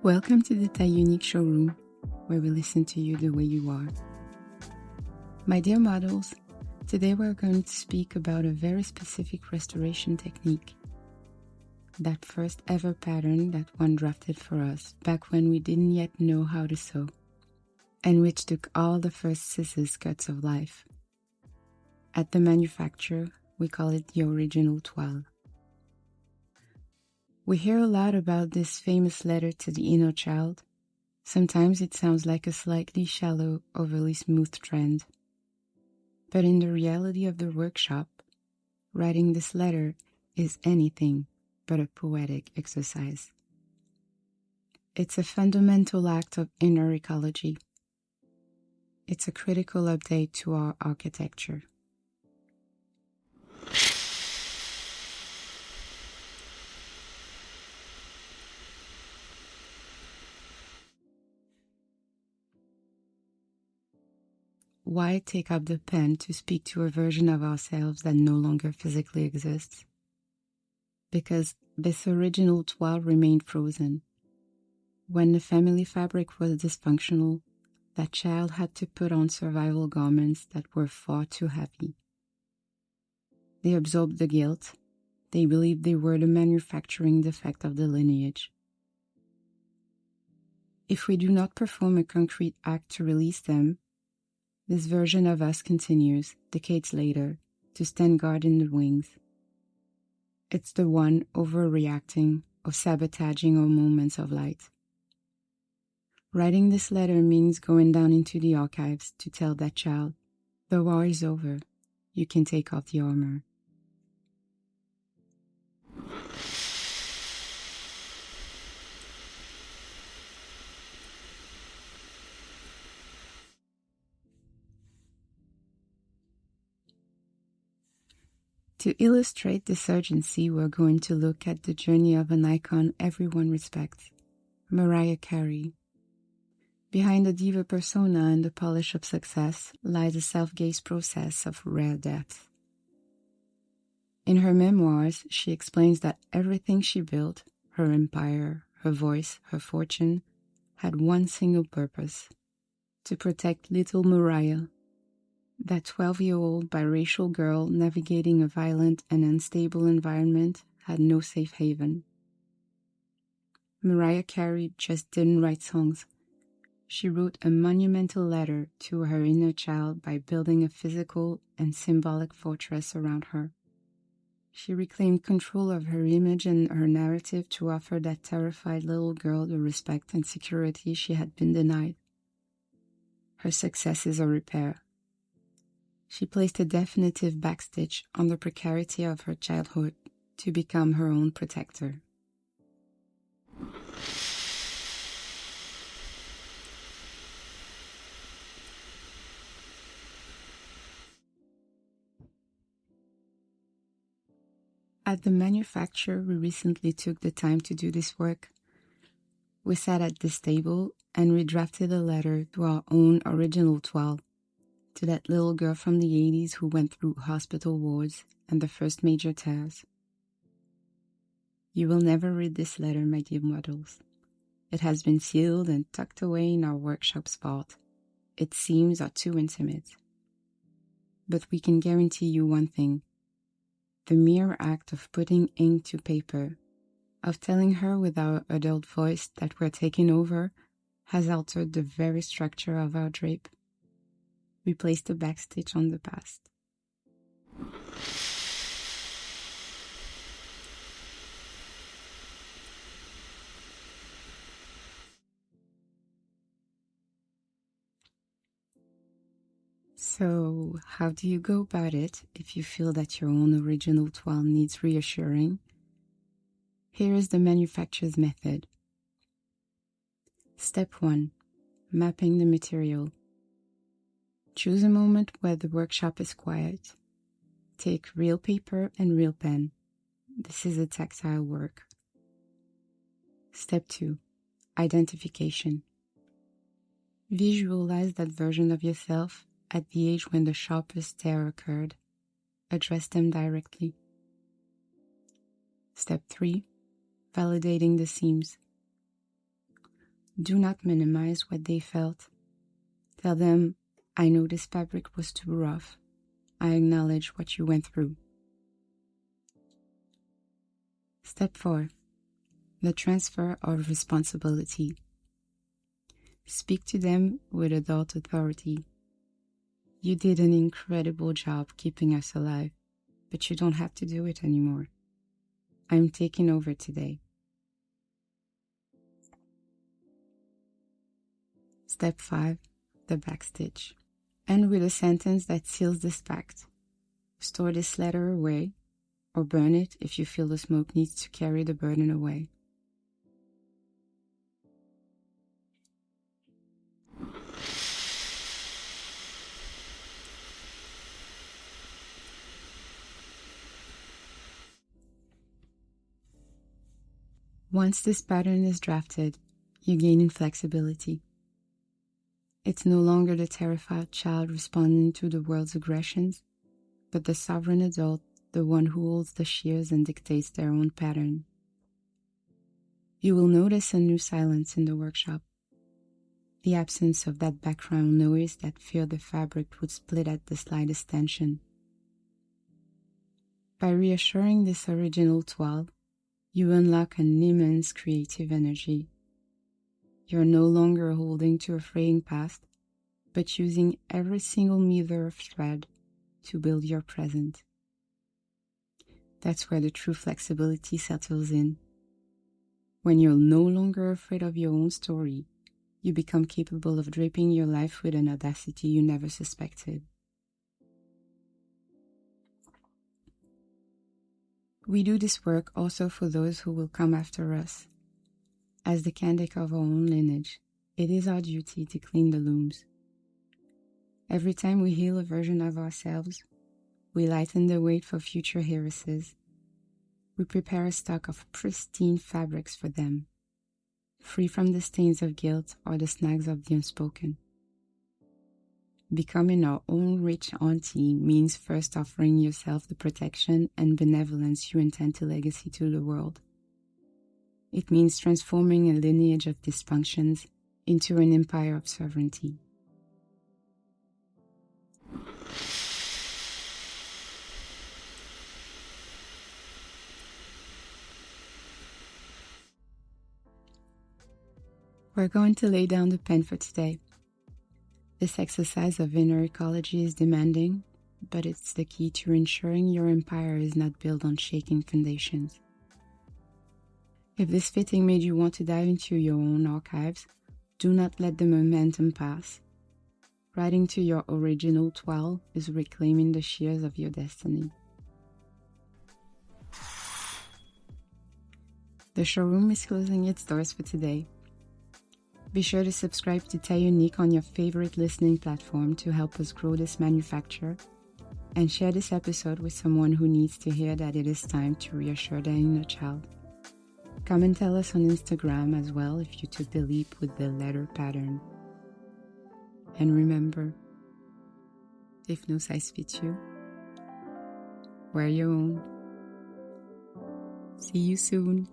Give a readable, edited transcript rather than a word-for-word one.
Welcome to the Taille unique showroom, where we listen to you the way you are. My dear models, today we're going to speak about a very specific restoration technique. That first ever pattern that one drafted for us back when we didn't yet know how to sew, and which took all the first scissors cuts of life. At the manufacturer, we call it the original toile. We hear a lot about this famous letter to the inner child. Sometimes it sounds like a slightly shallow, overly smooth trend. But in the reality of the workshop, writing this letter is anything but a poetic exercise. It's a fundamental act of inner ecology. It's a critical update to our architecture. Why take up the pen to speak to a version of ourselves that no longer physically exists? Because this original toile remained frozen. When the family fabric was dysfunctional, that child had to put on survival garments that were far too heavy. They absorbed the guilt. They believed they were the manufacturing defect of the lineage. If we do not perform a concrete act to release them, this version of us continues, decades later, to stand guard in the wings. It's the one overreacting or sabotaging our moments of light. Writing this letter means going down into the archives to tell that child, the war is over, you can take off the armor. To illustrate this urgency, we're going to look at the journey of an icon everyone respects, Mariah Carey. Behind the diva persona and the polish of success lies a self-gaze process of rare depth. In her memoirs, she explains that everything she built, her empire, her voice, her fortune, had one single purpose: to protect little Mariah, that 12-year-old biracial girl navigating a violent and unstable environment had no safe haven. Mariah Carey just didn't write songs. She wrote a monumental letter to her inner child by building a physical and symbolic fortress around her. She reclaimed control of her image and her narrative to offer that terrified little girl the respect and security she had been denied. Her success is a repair. She placed a definitive backstitch on the precarity of her childhood to become her own protector. At the manufacturer, we recently took the time to do this work. We sat at this table and redrafted a letter to our own original toile, to that little girl from the 80s who went through hospital wards and the first major tears. You will never read this letter, my dear models. It has been sealed and tucked away in our workshop's vault. Its seams are too intimate. But we can guarantee you one thing. The mere act of putting ink to paper, of telling her with our adult voice that we're taking over, has altered the very structure of our drape. We placed a backstitch on the past. So, how do you go about it if you feel that your own original toile needs reassuring? Here is the manufacturer's method. Step 1. Mapping the material. Choose a moment where the workshop is quiet. Take real paper and real pen. This is a tactile work. Step 2. Identification. Visualize that version of yourself at the age when the sharpest tear occurred. Address them directly. Step 3. Validating the seams. Do not minimize what they felt. Tell them, I know this fabric was too rough. I acknowledge what you went through. Step 4. The transfer of responsibility. Speak to them with adult authority. You did an incredible job keeping us alive, but you don't have to do it anymore. I'm taking over today. Step 5. The backstitch. End with a sentence that seals this pact. Store this letter away, or burn it if you feel the smoke needs to carry the burden away. Once this pattern is drafted, you gain in flexibility. It's no longer the terrified child responding to the world's aggressions, but the sovereign adult, the one who holds the shears and dictates their own pattern. You will notice a new silence in the workshop. The absence of that background noise that feared the fabric would split at the slightest tension. By reassuring this original toile, you unlock an immense creative energy. You're no longer holding to a fraying past, but using every single meter of thread to build your present. That's where the true flexibility settles in. When you're no longer afraid of your own story, you become capable of draping your life with an audacity you never suspected. We do this work also for those who will come after us. As the candidate of our own lineage, it is our duty to clean the looms. Every time we heal a version of ourselves, we lighten the weight for future heiresses. We prepare a stock of pristine fabrics for them, free from the stains of guilt or the snags of the unspoken. Becoming our own rich auntie means first offering yourself the protection and benevolence you intend to legacy to the world. It means transforming a lineage of dysfunctions into an empire of sovereignty. We're going to lay down the pen for today. This exercise of inner ecology is demanding, but it's the key to ensuring your empire is not built on shaking foundations. If this fitting made you want to dive into your own archives, do not let the momentum pass. Writing to your original toile is reclaiming the shears of your destiny. The showroom is closing its doors for today. Be sure to subscribe to Taille on your favorite listening platform to help us grow this manufacture, and share this episode with someone who needs to hear that it is time to reassure their inner child. Come and tell us on Instagram as well if you took the leap with the letter pattern. And remember, if no size fits you, wear your own. See you soon.